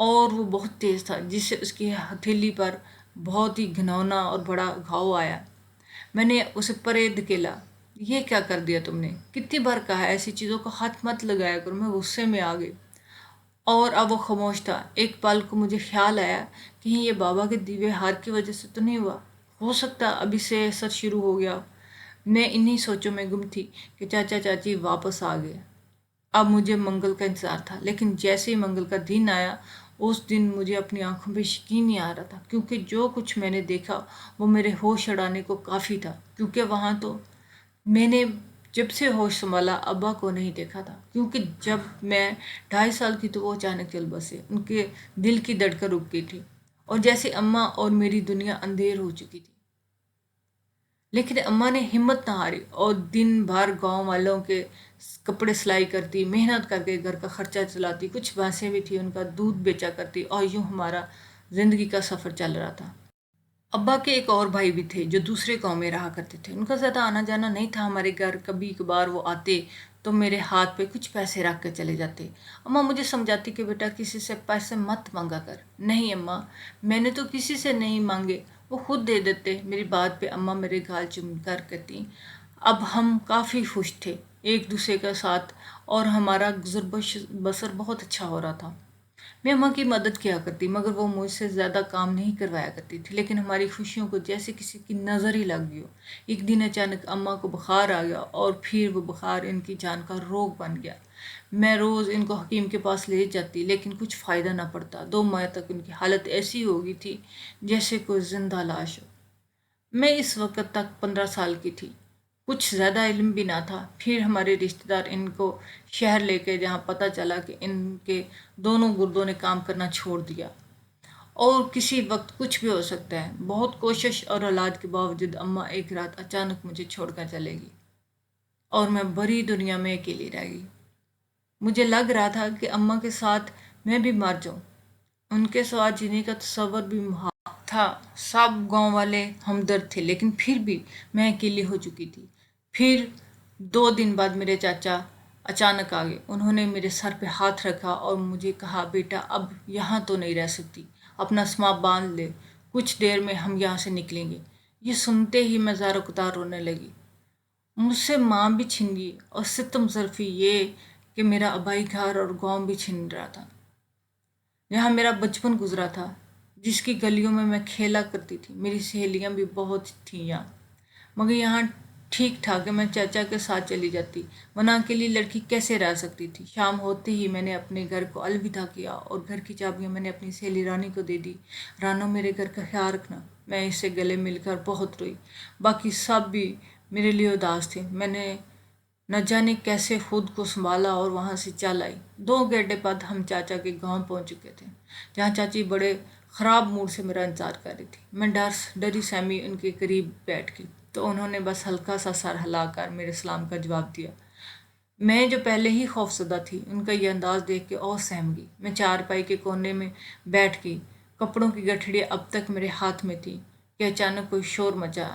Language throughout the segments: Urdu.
اور وہ بہت تیز تھا، جس سے اس کی ہتھیلی پر بہت ہی گھناؤنا اور بڑا گھاؤ آیا۔ میں نے اسے پرے دھکیلا۔ یہ کیا کر دیا تم نے؟ کتنی بار کہا ہے ایسی چیزوں کو ہاتھ مت لگایا کرو۔ میں غصے میں آ گئی، اور اب وہ خاموش تھا۔ ایک پل کو مجھے خیال آیا، کہیں یہ بابا کے دیوے ہار کی وجہ سے تو نہیں ہوا؟ ہو سکتا ابھی سے اثر شروع ہو گیا۔ میں انہی سوچوں میں گم تھی کہ چاچا چاچی واپس آ گئے۔ اب مجھے منگل کا انتظار تھا، لیکن جیسے ہی منگل کا دن آیا، اس دن مجھے اپنی آنکھوں پہ یقین نہیں آ رہا تھا، کیونکہ جو کچھ میں نے دیکھا وہ میرے ہوش اڑانے کو کافی تھا۔ کیونکہ وہاں تو میں نے جب سے ہوش سنبھالا ابا کو نہیں دیکھا تھا، کیونکہ جب میں 2.5 سال کی تو وہ اچانک چل بسے۔ ان کے دل کی دھڑکن رک گئی تھی، اور جیسے اماں اور میری دنیا اندھیر ہو چکی تھی۔ لیکن اماں نے ہمت نہ ہاری، اور دن بھر گاؤں والوں کے کپڑے سلائی کرتی، محنت کر کے گھر کا خرچہ چلاتی، کچھ بھینسیں بھی تھی، ان کا دودھ بیچا کرتی، اور یوں ہمارا زندگی کا سفر چل رہا تھا۔ ابا کے ایک اور بھائی بھی تھے جو دوسرے گاؤں میں رہا کرتے تھے۔ ان کا زیادہ آنا جانا نہیں تھا ہمارے گھر، کبھی کبھار وہ آتے تو میرے ہاتھ پہ کچھ پیسے رکھ کے چلے جاتے۔ اماں مجھے سمجھاتی کہ بیٹا کسی سے پیسے مت مانگا کر۔ نہیں اماں، میں نے تو کسی سے نہیں مانگے، وہ خود دے دیتے۔ میری بات پہ اماں میرے گال چوم کر کہتی۔ اب ہم کافی خوش تھے ایک دوسرے کے ساتھ، اور ہمارا گزر بسر بہت اچھا ہو رہا تھا۔ میں اماں کی مدد کیا کرتی، مگر وہ مجھ سے زیادہ کام نہیں کروایا کرتی تھی، لیکن ہماری خوشیوں کو جیسے کسی کی نظر ہی لگ گئی ہو۔ ایک دن اچانک اماں کو بخار آ گیا، اور پھر وہ بخار ان کی جان کا روگ بن گیا۔ میں روز ان کو حکیم کے پاس لے جاتی، لیکن کچھ فائدہ نہ پڑتا۔ 2 ماہ تک ان کی حالت ایسی ہو گئی تھی جیسے کوئی زندہ لاش ہو۔ میں اس وقت تک 15 سال کی تھی، کچھ زیادہ علم بھی نہ تھا۔ پھر ہمارے رشتہ دار ان کو شہر لے کے، جہاں پتہ چلا کہ ان کے دونوں گردوں نے کام کرنا چھوڑ دیا، اور کسی وقت کچھ بھی ہو سکتا ہے۔ بہت کوشش اور علاج کے باوجود اماں ایک رات اچانک مجھے چھوڑ کر چلے گی، اور میں بڑی دنیا میں اکیلی رہ گئی۔ مجھے لگ رہا تھا کہ اماں کے ساتھ میں بھی مر جاؤں۔ ان کے ساتھ جینے کا تصور بھی محال تھا۔ سب گاؤں والے ہمدرد تھے، لیکن پھر بھی میں اکیلی ہو چکی تھی۔ پھر 2 دن بعد میرے چاچا اچانک آ گئے۔ انہوں نے میرے سر پہ ہاتھ رکھا اور مجھے کہا، بیٹا اب یہاں تو نہیں رہ سکتی، اپنا اسماء باندھ لے، کچھ دیر میں ہم یہاں سے نکلیں گے۔ یہ سنتے ہی میں زار قطار رونے لگی۔ مجھ سے ماں بھی چھن گئی، اور ستم ظرفی یہ کہ میرا آبائی گھر اور گاؤں بھی چھن رہا تھا، جہاں میرا بچپن گزرا تھا، جس کی گلیوں میں میں کھیلا کرتی تھی۔ میری سہیلیاں بھی بہت تھیں یہاں، مگر یہاں ٹھیک تھا کہ میں چاچا کے ساتھ چلی جاتی، ورنہ اکیلی لڑکی کیسے رہ سکتی تھی۔ شام ہوتے ہی میں نے اپنے گھر کو الوداع کیا، اور گھر کی چابیاں میں نے اپنی سہیلی رانی کو دے دی۔ رانو، میرے گھر کا خیال رکھنا۔ میں اس سے گلے مل کر بہت روئی۔ باقی سب بھی میرے لیے اداس تھے۔ میں نے نہ جانے کیسے خود کو سنبھالا اور وہاں سے چل آئی۔ 2 گھنٹے بعد ہم چاچا کے گاؤں پہنچ چکے تھے، جہاں چاچی بڑے خراب موڈ سے میرا انتظار کر رہی تھی۔ میں ڈری سہمی ان کے قریب بیٹھ گئی، تو انہوں نے بس ہلکا سا سر ہلا کر میرے سلام کا جواب دیا۔ میں جو پہلے ہی خوفزدہ تھی، ان کا یہ انداز دیکھ کے اور سہم گئی۔ میں چارپائی کے کونے میں بیٹھ گئی۔ کپڑوں کی گٹھڑیاں اب تک میرے ہاتھ میں تھی کہ اچانک کوئی شور مچا۔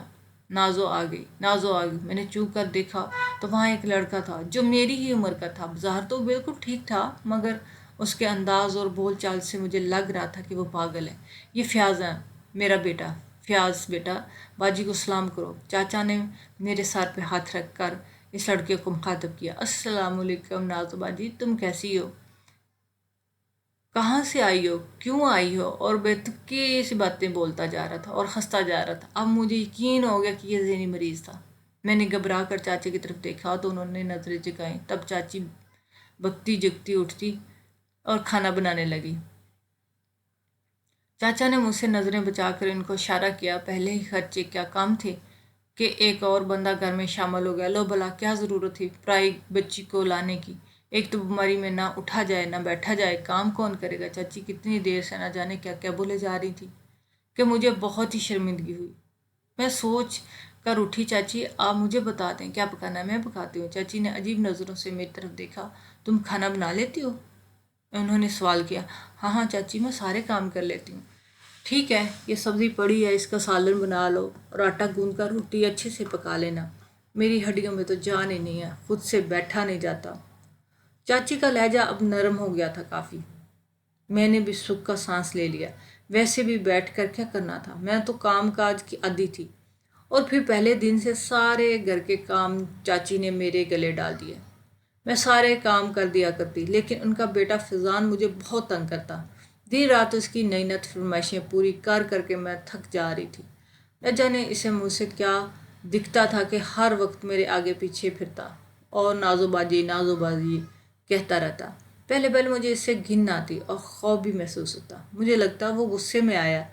نازو آ گئی، نازو آ گئی۔ میں نے چو کر دیکھا تو وہاں ایک لڑکا تھا جو میری ہی عمر کا تھا۔ ظاہر تو بالکل ٹھیک تھا، مگر اس کے انداز اور بول چال سے مجھے لگ رہا تھا کہ وہ پاگل ہے۔ یہ فیاض ہے، میرا بیٹا۔ فیاض بیٹا، باجی کو سلام کرو۔ چاچا نے میرے سر پہ ہاتھ رکھ کر اس لڑکے کو مخاطب کیا۔ السلام علیکم نازو باجی، تم کیسی ہو؟ کہاں سے آئی ہو؟ کیوں آئی ہو؟ اور بے تکی سی باتیں بولتا جا رہا تھا اور ہنستا جا رہا تھا۔ اب مجھے یقین ہو گیا کہ یہ ذہنی مریض تھا۔ میں نے گھبرا کر چاچے کی طرف دیکھا تو انہوں نے نظریں جھکائیں۔ تب چاچی بکتی جگتی اٹھتی اور کھانا بنانے لگی۔ چاچا نے مجھ سے نظریں بچا کر ان کو اشارہ کیا، پہلے ہی خرچے کیا کام تھے کہ ایک اور بندہ گھر میں شامل ہو گیا۔ لو بھلا کیا ضرورت تھی پرائی بچی کو لانے کی؟ ایک تو بیماری میں نہ اٹھا جائے نہ بیٹھا جائے، کام کون کرے گا؟ چاچی کتنی دیر سے نہ جانے کیا کیا بولے جا رہی تھی کہ مجھے بہت ہی شرمندگی ہوئی۔ میں سوچ کر اٹھی، چاچی آپ مجھے بتا دیں کیا پکانا ہے، میں پکاتی ہوں۔ چاچی نے عجیب نظروں سے میری طرف دیکھا۔ تم کھانا بنا لیتی ہو؟ انہوں نے سوال کیا۔ ہاں ہاں چاچی، میں سارے کام کر لیتی ہوں۔ ٹھیک ہے، یہ سبزی پڑی ہے، اس کا سالن بنا لو، اور آٹا گوندھ کر روٹی اچھے سے پکا لینا۔ میری ہڈیوں میں تو جان ہی نہیں ہے، خود سے بیٹھا نہیں جاتا۔ چاچی کا لہجہ اب نرم ہو گیا تھا کافی۔ میں نے بھی سکھ کا سانس لے لیا۔ ویسے بھی بیٹھ کر کیا کرنا تھا، میں تو کام کاج کی عادی تھی، اور پھر پہلے دن سے سارے گھر کے کام چاچی نے میرے گلے ڈال دیے۔ میں سارے کام کر دیا کرتی، لیکن ان کا بیٹا فضان مجھے بہت تنگ کرتا۔ دن رات اس کی نئی نت فرمائشیں پوری کر کر کے میں تھک جا رہی تھی۔ نہ جانے اسے مجھ سے کیا دکھتا تھا کہ ہر وقت میرے آگے پیچھے پھرتا اور نازو بازی کہتا رہتا۔ پہلے پہلے مجھے اس سے گھن آتی اور خوف بھی محسوس ہوتا۔ مجھے لگتا وہ غصے میں آیا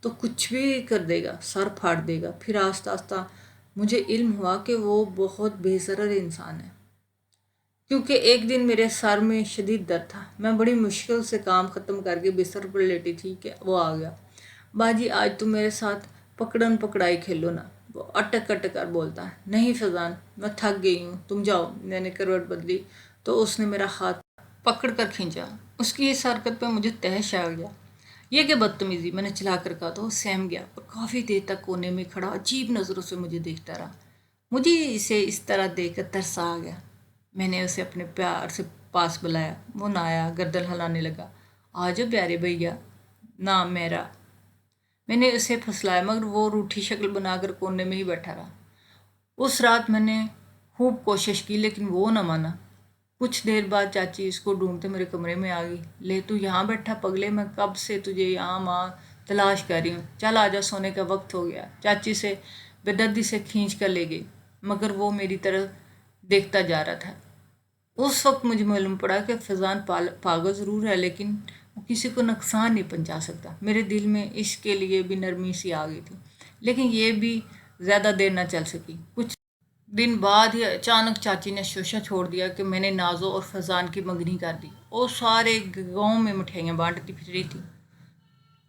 تو کچھ بھی کر دے گا، سر پھاڑ دے گا۔ پھر آہستہ آہستہ مجھے علم ہوا کہ وہ بہت بے ضرر انسان ہے، کیونکہ ایک دن میرے سر میں شدید درد تھا۔ میں بڑی مشکل سے کام ختم کر کے بستر پر لیٹی تھی کہ وہ آ گیا۔ باجی آج تم میرے ساتھ پکڑن پکڑائی کھیلو نا، وہ اٹک اٹک کر بولتا ہے۔ نہیں فضان، میں تھک گئی ہوں، تم جاؤ۔ میں نے کروٹ بدلی تو اس نے میرا ہاتھ پکڑ کر کھینچا۔ اس کی اس حرکت پہ مجھے تہش آ گیا۔ یہ کہ بدتمیزی، میں نے چلا کر کہا تو وہ سہم گیا اور کافی دیر تک کونے میں کھڑا عجیب نظروں سے مجھے دیکھتا رہا۔ مجھے اسے اس طرح دیکھ کر ترس آ گیا۔ میں نے اسے اپنے پیار سے پاس بلایا۔ وہ نہ آیا، گردن ہلانے لگا۔ آجو پیارے بھیا، نام میرا۔ میں نے اسے پھسلایا، مگر وہ روٹھی شکل بنا کر کونے میں ہی بیٹھا رہا۔ اس رات میں نے خوب کوشش کی، لیکن وہ نہ مانا۔ کچھ دیر بعد چاچی اس کو ڈھونڈتے میرے کمرے میں آ گئی۔ لے تو یہاں بیٹھا پگلے، میں کب سے تجھے یہاں ماں تلاش کر رہی ہوں، چل آجا، سونے کا وقت ہو گیا۔ چاچی سے بے دردی سے کھینچ کر لے گئی، مگر وہ میری طرف دیکھتا جا رہا تھا۔ اس وقت مجھے معلوم پڑا کہ فضان پاگل ضرور ہے، لیکن وہ کسی کو نقصان نہیں پہنچا سکتا۔ میرے دل میں اس کے لیے بھی نرمی سی آ گئی تھی، لیکن یہ بھی زیادہ دیر نہ چل سکی۔ کچھ دن بعد ہی اچانک چاچی نے شوشہ چھوڑ دیا کہ میں نے نازو اور فضان کی منگنی کر دی، اور سارے گاؤں میں مٹھائیاں بانٹتی پھر رہی تھی۔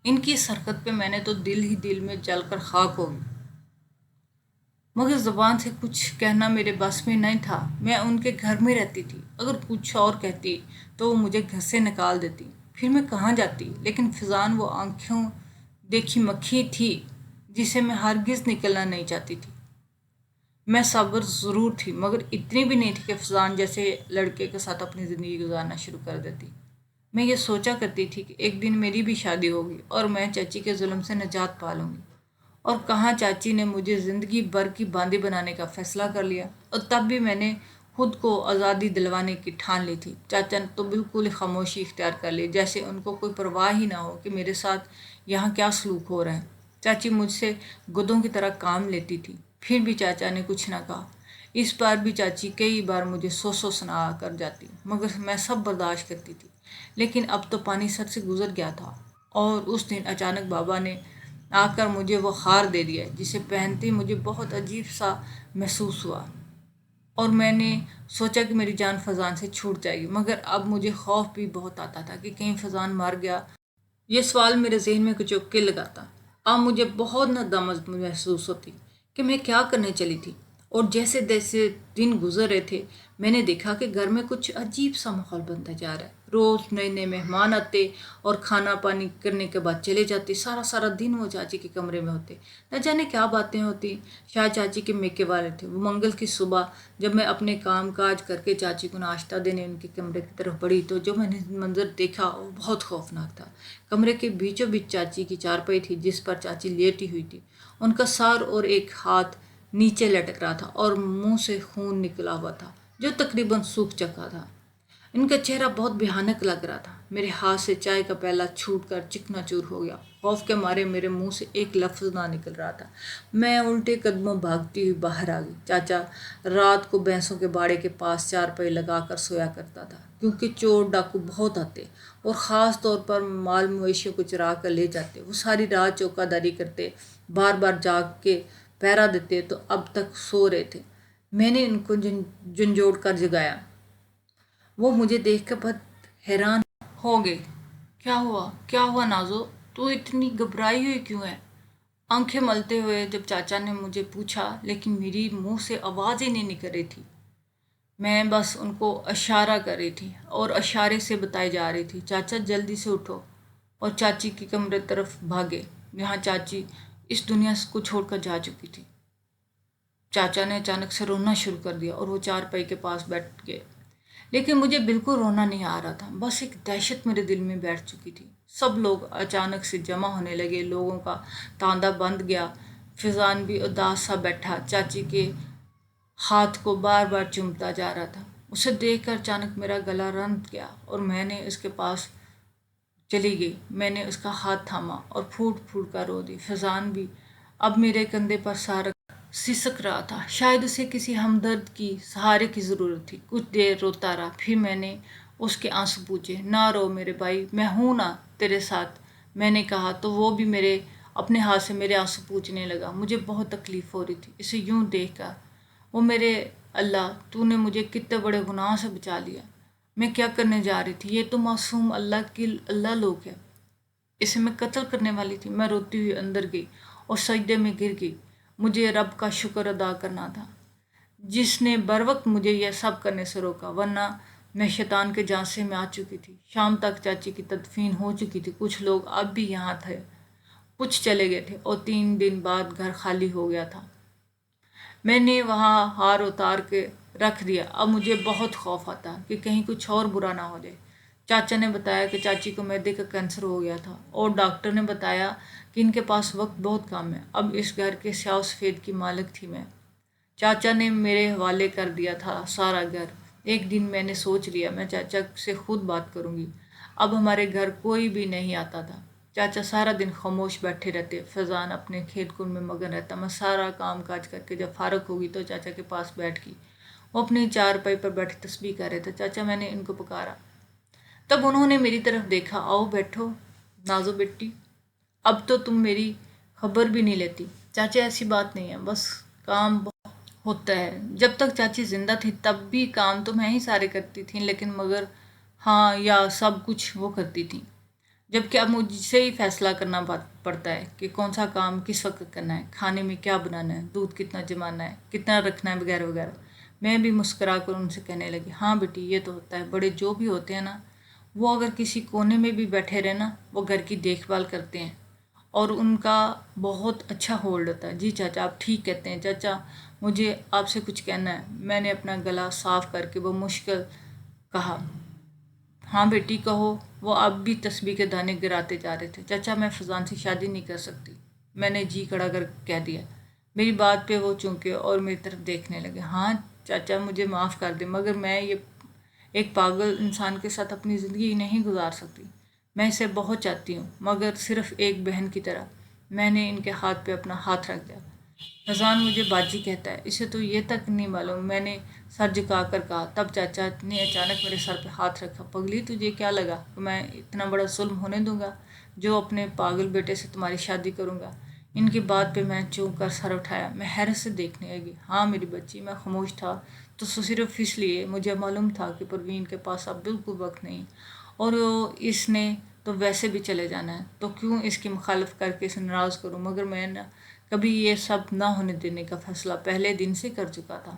ان کی اس حرکت پہ میں نے تو دل ہی دل میں جل کر خاک ہو گئی، مگر زبان سے کچھ کہنا میرے بس میں نہیں تھا۔ میں ان کے گھر میں رہتی تھی، اگر کچھ اور کہتی تو وہ مجھے گھر سے نکال دیتی، پھر میں کہاں جاتی؟ لیکن فضان وہ آنکھوں دیکھی مکھی تھی جسے میں ہرگز نکلنا نہیں چاہتی تھی۔ میں صابر ضرور تھی، مگر اتنی بھی نہیں تھی کہ فضان جیسے لڑکے کے ساتھ اپنی زندگی گزارنا شروع کر دیتی۔ میں یہ سوچا کرتی تھی کہ ایک دن میری بھی شادی ہوگی اور میں چاچی کے ظلم سے نجات پا لوں گی۔ اور کہاں چاچی نے مجھے زندگی بھر کی باندھی بنانے کا فیصلہ کر لیا، اور تب بھی میں نے خود کو آزادی دلوانے کی ٹھان لی تھی۔ چاچا نے تو بالکل خاموشی اختیار کر لی، جیسے ان کو کوئی پرواہ ہی نہ ہو کہ میرے ساتھ یہاں کیا سلوک ہو رہا ہے۔ چاچی مجھ سے گدھوں کی طرح کام لیتی تھی، پھر بھی چاچا نے کچھ نہ کہا۔ اس بار بھی چاچی کئی بار مجھے سو سنا کر جاتی، مگر میں سب برداشت کرتی تھی۔ لیکن اب تو پانی سر سے گزر گیا تھا، اور اس دن اچانک بابا نے آ کر مجھے وہ ہار دے دیا، جسے پہنتے مجھے بہت عجیب سا محسوس ہوا، اور میں نے سوچا کہ میری جان فضان سے چھوٹ جائے گی۔ مگر اب مجھے خوف بھی بہت آتا تھا کہ کہیں فضان مر گیا۔ یہ سوال میرے ذہن میں کچھ کے لگاتا۔ اب مجھے بہت ندامت محسوس ہوتی کہ میں کیا کرنے چلی تھی، اور جیسے جیسے دن گزر رہے تھے میں نے دیکھا کہ گھر میں کچھ عجیب سا ماحول بنتا جا رہا ہے۔ روز نئے نئے مہمان آتے اور کھانا پانی کرنے کے بعد چلے جاتے۔ سارا دن وہ چاچی کے کمرے میں ہوتے، نہ جانے کیا باتیں ہوتی۔ شاید چاچی کے میکے والے تھے۔ وہ منگل کی صبح جب میں اپنے کام کاج کر کے چاچی کو ناشتہ دینے ان کے کمرے کی طرف بڑھی تو جو میں نے منظر دیکھا وہ بہت خوفناک تھا۔ کمرے کے بیچوں بیچ چاچی کی چارپائی تھی، جس پر چاچی لیٹی ہوئی تھی۔ ان کا سر اور ایک ہاتھ نیچے لٹک رہا تھا اور منہ سے خون نکلا ہوا تھا جو تقریباً سوکھ چکا تھا۔ ان کا چہرہ بہت بھیانک لگ رہا تھا۔ میرے ہاتھ سے چائے کا پیالہ چھوٹ کر چکنا چور ہو گیا۔ خوف کے مارے میرے منہ سے ایک لفظ نہ نکل رہا تھا۔ میں الٹے قدموں بھاگتی ہوئی باہر آ گئی۔ چاچا رات کو بھینسوں کے باڑے کے پاس چارپائی لگا کر سویا کرتا تھا، کیونکہ چور ڈاکو بہت آتے اور خاص طور پر مال مویشیوں کو چرا کر لے جاتے۔ وہ ساری رات چوکا داری کرتے، بار بار جاگ کے پہرا دیتے تو اب تک سو رہے تھے۔ میں نے ان کو جھنجھوڑ کر جگایا۔ وہ مجھے دیکھ کر بہت حیران ہو گئے۔ کیا ہوا نازو، تو اتنی گھبرائی ہوئی کیوں ہے؟ آنکھیں ملتے ہوئے جب چاچا نے مجھے پوچھا، لیکن میری منہ سے آواز ہی نہیں نکل رہی تھی۔ میں بس ان کو اشارہ کر رہی تھی اور اشارے سے بتائی جا رہی تھی، چاچا جلدی سے اٹھو، اور چاچی کے کمرے طرف بھاگے جہاں چاچی اس دنیا کو چھوڑ کر جا چکی تھی۔ چاچا نے اچانک سے رونا شروع کر دیا اور وہ چارپائی کے پاس بیٹھ گئے۔ لیکن مجھے بالکل رونا نہیں آ رہا تھا، بس ایک دہشت میرے دل میں بیٹھ چکی تھی۔ سب لوگ اچانک سے جمع ہونے لگے، لوگوں کا تاندا بند گیا۔ فضان بھی اداس سا بیٹھا چاچی کے ہاتھ کو بار بار چومتا جا رہا تھا۔ اسے دیکھ کر اچانک میرا گلا رنت گیا اور میں نے اس کے پاس چلی گئی۔ میں نے اس کا ہاتھ تھاما اور پھوٹ پھوٹ کر رو دی۔ فضان بھی اب میرے کندھے پر سسک رہا تھا، شاید اسے کسی ہمدرد کی سہارے کی ضرورت تھی۔ کچھ دیر روتا رہا، پھر میں نے اس کے آنسو پوچھے۔ نہ رو میرے بھائی، میں ہوں نا تیرے ساتھ، میں نے کہا تو وہ بھی میرے اپنے ہاتھ سے میرے آنسو پوچھنے لگا۔ مجھے بہت تکلیف ہو رہی تھی اسے یوں دیکھ کر۔ وہ میرے اللہ، تو نے مجھے کتنے بڑے گناہ سے بچا لیا۔ میں کیا کرنے جا رہی تھی؟ یہ تو معصوم اللہ لوگ ہے، اسے میں قتل کرنے والی تھی۔ میں روتی ہوئی اندر گئی اور سجدے میں گر گئی۔ مجھے رب کا شکر ادا کرنا تھا جس نے بروقت مجھے یہ سب کرنے سے روکا، ورنہ میں شیطان کے جانسے میں آ چکی تھی۔ شام تک چاچی کی تدفین ہو چکی تھی۔ کچھ لوگ اب بھی یہاں تھے، کچھ چلے گئے تھے اور 3 دن بعد گھر خالی ہو گیا تھا۔ میں نے وہاں ہار اتار کے رکھ دیا۔ اب مجھے بہت خوف آتا کہ کہیں کچھ اور برا نہ ہو جائے۔ چاچا نے بتایا کہ چاچی کو معدے کا کینسر ہو گیا تھا اور ڈاکٹر نے بتایا کہ ان کے پاس وقت بہت کم ہے۔ اب اس گھر کے سیاہ و سفید کی مالک تھی میں۔ چاچا نے میرے حوالے کر دیا تھا سارا گھر۔ ایک دن میں نے سوچ لیا میں چاچا سے خود بات کروں گی۔ اب ہمارے گھر کوئی بھی نہیں آتا تھا۔ چاچا سارا دن خاموش بیٹھے رہتے، فضان اپنے کھیت کود میں مگن رہتا۔ میں سارا کام کاج کر کے جب فارغ ہوگی تو چاچا کے پاس بیٹھ گئی۔ وہ اپنی چارپائی پر بیٹھے تسبیح کر رہے تھے۔ چاچا، میں نے ان کو پکارا، تب انہوں نے میری طرف دیکھا۔ آؤ بیٹھو نازو بیٹی، اب تو تم میری خبر بھی نہیں لیتی۔ چاچا، ایسی بات نہیں ہے، بس کام بہت ہوتا ہے۔ جب تک چاچی زندہ تھی تب بھی کام تو میں ہی سارے کرتی تھی، لیکن مگر ہاں یا سب کچھ وہ کرتی تھی، جبکہ اب مجھ سے ہی فیصلہ کرنا پڑتا ہے کہ کون سا کام کس وقت کرنا ہے، کھانے میں کیا بنانا ہے، دودھ کتنا جمانا ہے، کتنا رکھنا ہے، وغیرہ وغیرہ۔ میں بھی مسکرا کر ان سے کہنے لگی، ہاں بیٹی یہ تو ہوتا ہے، بڑے جو بھی ہوتے ہیں نا، وہ اگر کسی کونے میں بھی بیٹھے رہے نا، وہ گھر کی دیکھ بھال کرتے ہیں اور ان کا بہت اچھا ہولڈ ہوتا ہے۔ جی چاچا، آپ ٹھیک کہتے ہیں۔ چاچا، مجھے آپ سے کچھ کہنا ہے، میں نے اپنا گلا صاف کر کے وہ مشکل کہا۔ ہاں بیٹی کہو۔ وہ اب بھی تسبیح کے دانے گراتے جا رہے تھے۔ چاچا، میں فضان سے شادی نہیں کر سکتی، میں نے جی کھڑا کر کہہ دیا۔ میری بات پہ وہ چونکے اور میری طرف دیکھنے لگے۔ ہاں چاچا، مجھے معاف کر دیں، مگر میں یہ ایک پاگل انسان کے ساتھ اپنی زندگی نہیں گزار سکتی۔ میں اسے بہت چاہتی ہوں، مگر صرف ایک بہن کی طرح۔ میں نے ان کے ہاتھ پہ اپنا ہاتھ رکھ دیا۔ فضان مجھے باجی کہتا ہے، اسے تو یہ تک نہیں معلوم، میں نے سر جھکا کر کہا۔ تب چاچا نے اچانک میرے سر پہ ہاتھ رکھا۔ پگلی، تجھے کیا لگا کہ میں اتنا بڑا ظلم ہونے دوں گا جو اپنے پاگل بیٹے سے تمہاری شادی کروں گا؟ ان کی بات پہ میں چونک کر سر اٹھایا۔ میں حیرت سے دیکھنے لگی۔ ہاں میری بچی، میں خاموش تھا تو صرف اس لیے مجھے معلوم تھا کہ پروین کے پاس اب بالکل وقت نہیں اور اس نے تو ویسے بھی چلے جانا ہے، تو کیوں اس کی مخالفت کر کے اسے ناراض کروں؟ مگر میں کبھی یہ سب نہ ہونے دینے کا فیصلہ پہلے دن سے کر چکا تھا۔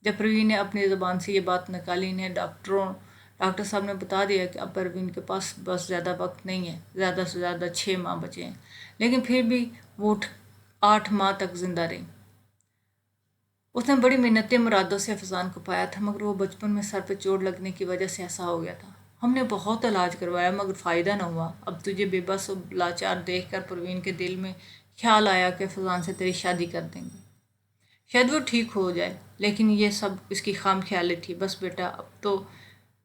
جب پروین نے اپنی زبان سے یہ بات نکالی، انہیں ڈاکٹر صاحب نے بتا دیا کہ اب پروین کے پاس بس زیادہ وقت نہیں ہے، زیادہ سے زیادہ 6 ماہ بچے ہیں، لیکن پھر بھی وہ 8 ماہ تک زندہ رہی۔ اس نے بڑی منتیں مرادوں سے فضان کو پایا تھا، مگر وہ بچپن میں سر پہ چوٹ لگنے کی وجہ سے ایسا ہو گیا تھا۔ ہم نے بہت علاج کروایا مگر فائدہ نہ ہوا۔ اب تجھے بے بس و لاچار دیکھ کر پروین کے دل میں خیال آیا کہ فضان سے تیری شادی کر دیں گے، شاید وہ ٹھیک ہو جائے، لیکن یہ سب اس کی خام خیالی تھی۔ بس بیٹا، اب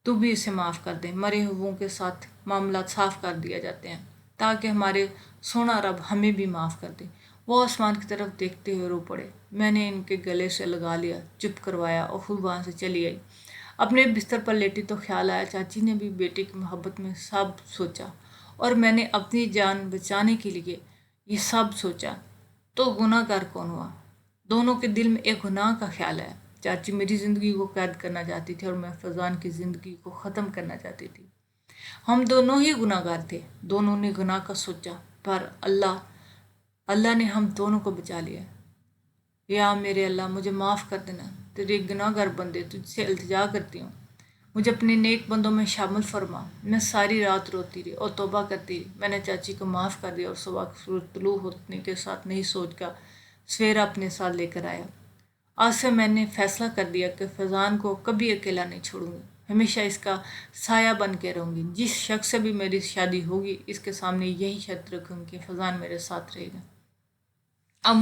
تو بھی اسے معاف کر دے، مرے ہوئوں کے ساتھ معاملات صاف کر دیا جاتے ہیں تاکہ ہمارے سونا رب ہمیں بھی معاف کر دے۔ وہ آسمان کی طرف دیکھتے ہوئے رو پڑے۔ میں نے ان کے گلے سے لگا لیا، چپ کروایا اور خود وہاں سے چلی آئی۔ اپنے بستر پر لیٹی تو خیال آیا چاچی نے بھی بیٹی کی محبت میں سب سوچا اور میں نے اپنی جان بچانے کے لیے یہ سب سوچا، تو گناہ گار کون ہوا؟ دونوں کے دل میں ایک گناہ کا خیال ہے۔ چاچی میری زندگی کو قید کرنا چاہتی تھی اور میں فضان کی زندگی کو ختم کرنا چاہتی تھی۔ ہم دونوں ہی گناہ گار تھے، دونوں نے گناہ کا سوچا، پر اللہ نے ہم دونوں کو بچا لیا۔ یا میرے اللہ، مجھے معاف کر دینا، تیرے گناہ گار بندے تجھ سے التجا کرتی ہوں، مجھے اپنے نیک بندوں میں شامل فرما۔ میں ساری رات روتی رہی اور توبہ کرتی رہی۔ میں نے چاچی کو معاف کر دیا اور صبح سورج طلوع ہونے کے ساتھ نہیں سوچ کا سویرا اپنے ساتھ لے کر آیا۔ آج سے میں نے فیصلہ کر دیا کہ فضان کو کبھی اکیلا نہیں چھوڑوں گی۔ ہمیشہ اس کا سایہ بن کے رہوں گی. جس شخص سے بھی میری شادی ہوگی اس کے سامنے یہی شرط رکھوں گی کہ فضان میرے ساتھ رہے گا. اب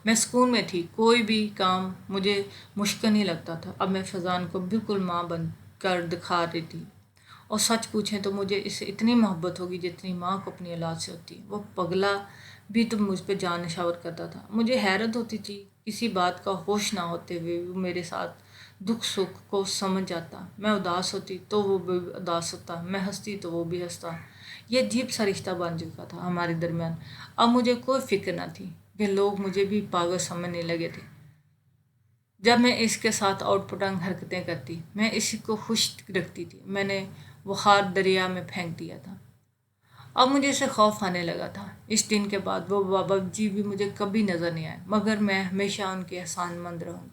میں سکون میں تھی، کوئی بھی کام مجھے مشکل نہیں لگتا تھا. اب میں فضان کو بالکل ماں بن کر دکھا رہی تھی. اور سچ پوچھیں تو مجھے اس سے اتنی محبت ہوگی جتنی ماں کو اپنی اولاد سے ہوتی ہے. وہ پگلا بھی تو مجھ پہ جان نشاور کرتا تھا. مجھے حیرت ہوتی تھی کسی بات کا ہوش نہ ہوتے ہوئے وہ میرے ساتھ دکھ سکھ کو سمجھ جاتا. میں اداس ہوتی تو وہ بھی اداس ہوتا، میں ہنستی تو وہ بھی ہنستا. یہ عجیب سا رشتہ بن چکا تھا ہمارے درمیان. اب مجھے کوئی فکر نہ تھی کہ لوگ مجھے بھی پاگل سمجھنے لگے تھے جب میں اس کے ساتھ آؤٹ پٹانگ حرکتیں کرتی. میں اسی کو خوش رکھتی تھی. میں نے وہ ہار دریا میں پھینک دیا تھا. اب مجھے اسے خوف آنے لگا تھا. اس دن کے بعد وہ بابا جی بھی مجھے کبھی نظر نہیں آئے، مگر میں ہمیشہ ان کی احسان مند رہوں گی.